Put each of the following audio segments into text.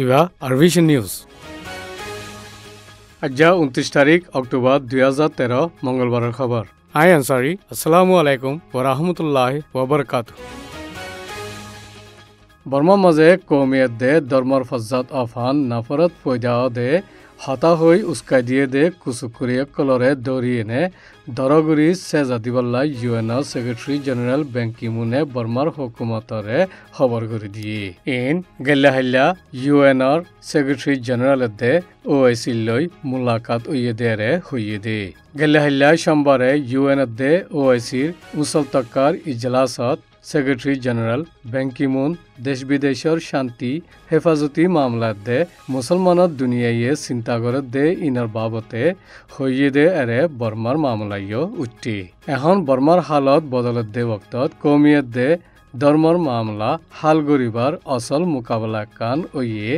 ইবা আরভিশন news আজ 29 তারিখ October 2013 মঙ্গলবারের খবর আই আনসারি আসসালামু আলাইকুম ওয়া রাহমাতুল্লাহি ওয়া বারাকাতুহু বর্মা মাঝে কৌমিয়ত দে ধর্মর ফজ্জাত আফান নাফরত পয়দা দে হতা হই উস্কাই দিয়ে দে কুসুকুরিয়া কলরে দৌড়িয়ে নে দরগুরি সেজাদিবাল্লা UNO secretary general Ban Ki মুনে বর্মার হুকুমতরে খবর করে দিয়ে ইন গেল্লাহাল্লা ইউএনর সেক্রেটারি জেনারেল দে ওআইসি লই মুলাকাত উইয়ে দেরে হইয়ে দে গেল্লাহাল্লা সোমবারে ইউএন দে ওআইসির মুসলতকার ইজলাসত secretary general Ban Ki Moon দেশ বিদেশৰ শান্তি হেফাজতি মামলাত দে মুসলমানত দুনিয়ায়ে চিন্তা করে দে ইনার বাবতে হইয়ে দে এরে বর্মার মামলাইও উঠি এখন বর্মার হালত বদলত দে বক্তত কৌমিয়ত দে ধর্মর মামলা হাল গরিবার অসল মোকাবেলা কান ওয়ে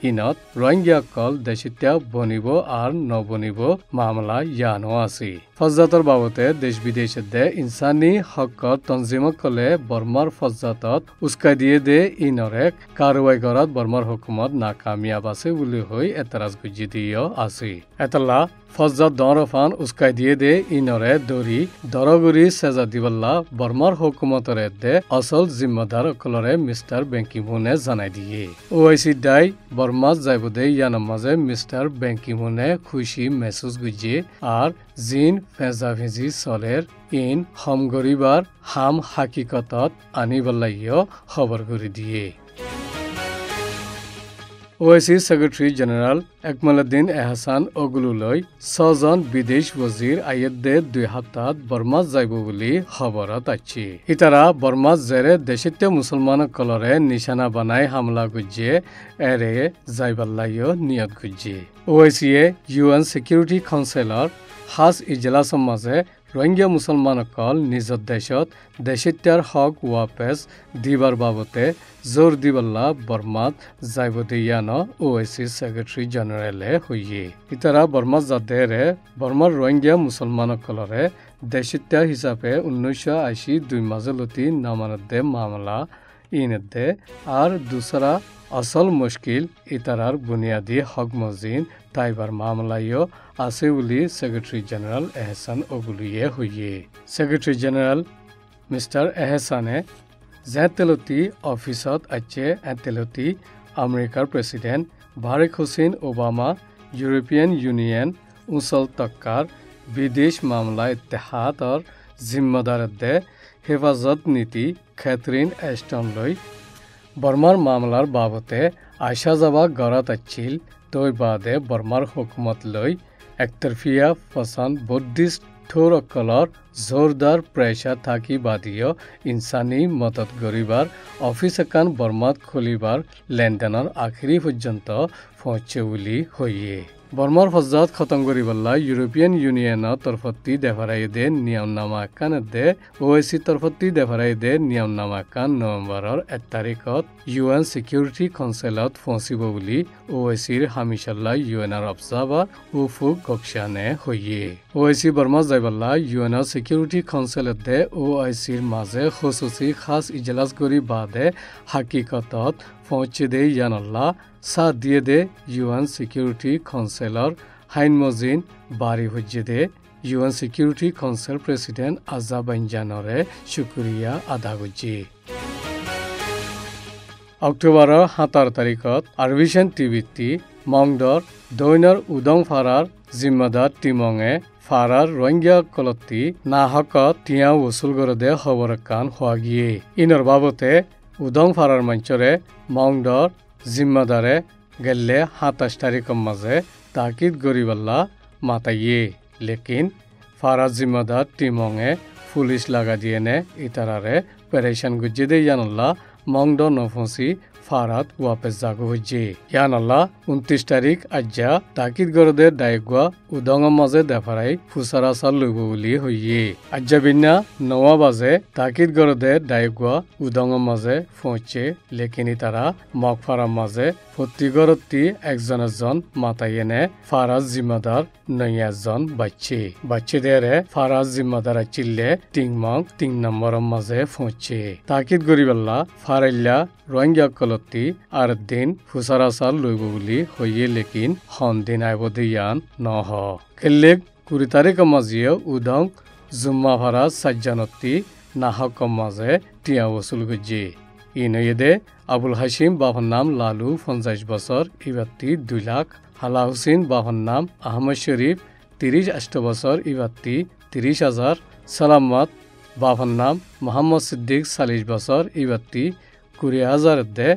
ইনত রোহিঙ্গা কল দেশিত্যা বনিব আর নবনিব মামলা ইয়ানো আছে ফজ্জাতর বাবতে দেশ বিদেশে দে ইনসানি হকত তনজিমক কলে বর্মার ফজ্জাতত উস্কাই দিয়ে দে ইনরে কারওয়াই গরত বর্মার হুকুমত নাকামিয়াব আছে বুলি হই এতরাজ গুজি দিও আছে এতলা ফজ্জাত দরফান উস্কাই দিয়ে দে ইনরে দরি দরগুরি সেজা দিবাল্লা বর্মার হুকুমতরে দে আসল জিম্মাদার কলরে মিস্টার বেন কি মুনে জানাই দিয়ে ওআইসি দাই বর্মাত যাইব দে ইয়ানোর মাঝে মিস্টার বেন কি মুনে খুশি মেসেজ গুজি আর জিন ফেজাফেজি চলের ইন হম গরিবার হাম হাকিকতত আনিবল্লাইও খবর করে দিয়ে ওআইসি সেক্রেটারি জেনারেল একমালউদ্দিন এহসান ওগুলুলৈ 6 জন বিদেশ ওজির আইয়েদ দে 2 সপ্তাহ বর্মা যাইব বুলি খবরত আছে ইতারা বর্মা জেরে দেশিতে মুসলমান কলরে নিশানা বানাই হামলা গুজিয়ে এরে যাইবাল্লাইও নিয়ত গুজিয়ে ওআইসি ইউএন সিকিউরিটি কাউন্সিলর হাজ ইজলাসৰ মাঝে রোহিঙ্গা মুসলমান কল নিজর দেশত দেশিত্যার হক ওয়াপেস দিবার বাবতে জোর দিবাল্লা বর্মাত যাইব দিয়ানো ওআইসি সেক্রেটারি জেনারেলে হইয়ে ইতারা বর্মা জাদেরে বর্মার রোহিঙ্গা মুসলমান কলরে দেশিত্যা হিসাবে 1982 মাজলতি নামানদে মামলা ইনদে আর দুসরা আসল মুশকিল ইতারার বুনিয়াদী হক মজিন তাইবার মামলাইও আছে বুলি সেক্রেটারি জেনারেল এহসান ওগুলুয়ে হইয়ে সেক্রেটারি জেনারেল মিস্টার এহসানে জেতেলতি অফিসত আছে এতেলতি আমেরিকার president Barack Hussein Obama European Union উসল তক্কার বিদেশ মামলা ইত্তেহাদর জিম্মাদার দে হেফাজত নীতি ক্যাথরিন এস্টন লই বর্মার মামলার বাবতে আশা যাবা গড়ত আছিল তৈ বাদে বর্মার হুকুমত লৈ একতরফিয়া ফসান বুদ্ধিস্ট থৌরকলর জোরদার প্রেসার থাকি বাদিও ইনসানি মদত গরিবার অফিস একান বর্মাত খুলিবার লেনদেনের আখিরি পর্যন্ত পৌঁছে বুলি হইয়ে বর্মার ফজ্জাত খতম করিবল্লা ইউরোপিয়ান ইউনিয়নের তরফতি দেফারাই দে নিয়মনামা একান দে ওআইসি তরফতি দেফারাই দে নিয়মনামা একান নভেম্বরের 1 তারিখত ইউএন সিকিউরিটি কাউন্সিলত পৌঁছিব বুলি ওআইসির হামিশাল্লা ইউএনর অবজারভার উফুক গকশানে হইয়ে ওআইসি বর্মা যাইবল্লা ইউএনর সিকিউরিটি কাউন্সিলত দে ওআইসির মাঝে খুসুসি খাস ইজলাস করি বাদে হাকিকতত পৌঁছে দে ইয়ানল্লা সাথ দিয়ে দে ইউএন সিকিউরিটি কাউন্সিলর হাইন মজিন বারি হজ্জে দে ইউএন সিকিউরিটি কাউন্সিল প্রেসিডেন্ট আজারবাইজানরে শুক্রিয়া আদা করছি অক্টোবরের 17 তারিখত আরভিশন টিভিটি মংদর দৈনর উদং ফারার জিম্মাদার টিমঙে ফারার রোহিঙ্গা কলতি নাহকত টিয়া ওসুল করে দে খবর কান হওয়া গিয়ে ইনর বাবতে উদং ফারার মঞ্চরে মংদর জিম্মাদারে গেলে 27 তারিখের মাঝে তাকিদ গরিবাল্লা মাতাইয়ে লেকিন ফারাজ জিম্মাদার টিমঙে পুলিশ লাগা দিয়ে নে ইতারারে পেরেশান গুজ্জে দে ইয়ানল্লা মংদ নফসি ফারাত ওয়াপেস জাগো হইছে ইয়ানল্লা 29 তারিখ আজ্জা তাকিদ গরদের ডাইগুয়া উদংর মাঝে দেফারাই ফুসারা সাল লইব বুলি হইয়ে আজ্জা বিনা 9 বাজে তাকিদ গরদের ডাইগুয়া উদংর মাঝে পৌঁছে লেকিন তারা মগফারার মাঝে প্রতিগরতি একজন মাতাই এনে ফারাজ জিম্মাদার নয়াজন বাচ্চে ফারাজ জিম্মাদার চিল্লে টিংমং 3 নম্বরের মাঝে পৌঁছে তাকিদ গরিবাল্লা ফারাইল্লা রোহিঙ্গা কলতি আর দিন ফুসারাসাল লইব বলি হইয়ে লেকিন হন দিন আইব দিয়ান নহ খেললেক 20 তারিখ মাজিয়ে উদং জুম্মা ফারাজ সাজ্জানতি নাহক মাঝে টিয়া ওসুল গজ্জি ইনয়েদে আবুল হাসিম বাবার নাম লালু 50 বছর ইবাত্তি 2 লাখ হালা হুসেন বাবার নাম আহমদ শরীফ 38 বছর ইবাত্তি 30,000 সালামত বাবার নাম মোহাম্মদ সিদ্দিক 40 বছর ইবাত্তি 20,000 দে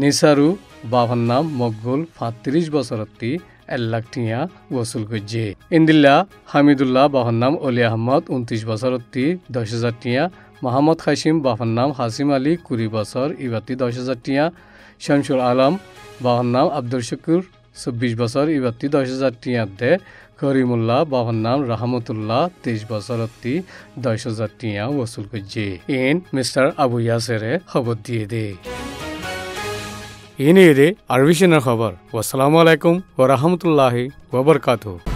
নিসারু বাবার নাম মকবুল 35 বছরতি 1 লাখ টিয়া ওসুল গজ্জি ইন্দিল্লা হামিদুল্লাহ বাবার নাম অলি আহমদ 29 বছরতি 10,000 টিয়া মোহাম্মদ খাসিম বাবার নাম হাসিম আলী 20 বছর ইবাতি 10,000 টিয়া শামসুল আলম বাবার নাম আব্দুল শুকুর 24 বছর ইবাতি 10,000 টিয়া দে করিমুল্লাহ বাবার নাম রাহমতুল্লাহ 23 বছরতি 10,000 টিয়া ওসুল করছে ইন মিস্টার আবু ইয়াসেরে খবর দিয়ে দে ইন এদে আরবিশনের খবর আসসালামু আলাইকুম ওয়া রাহমাতুল্লাহি ওয়া বারাকাতুহু।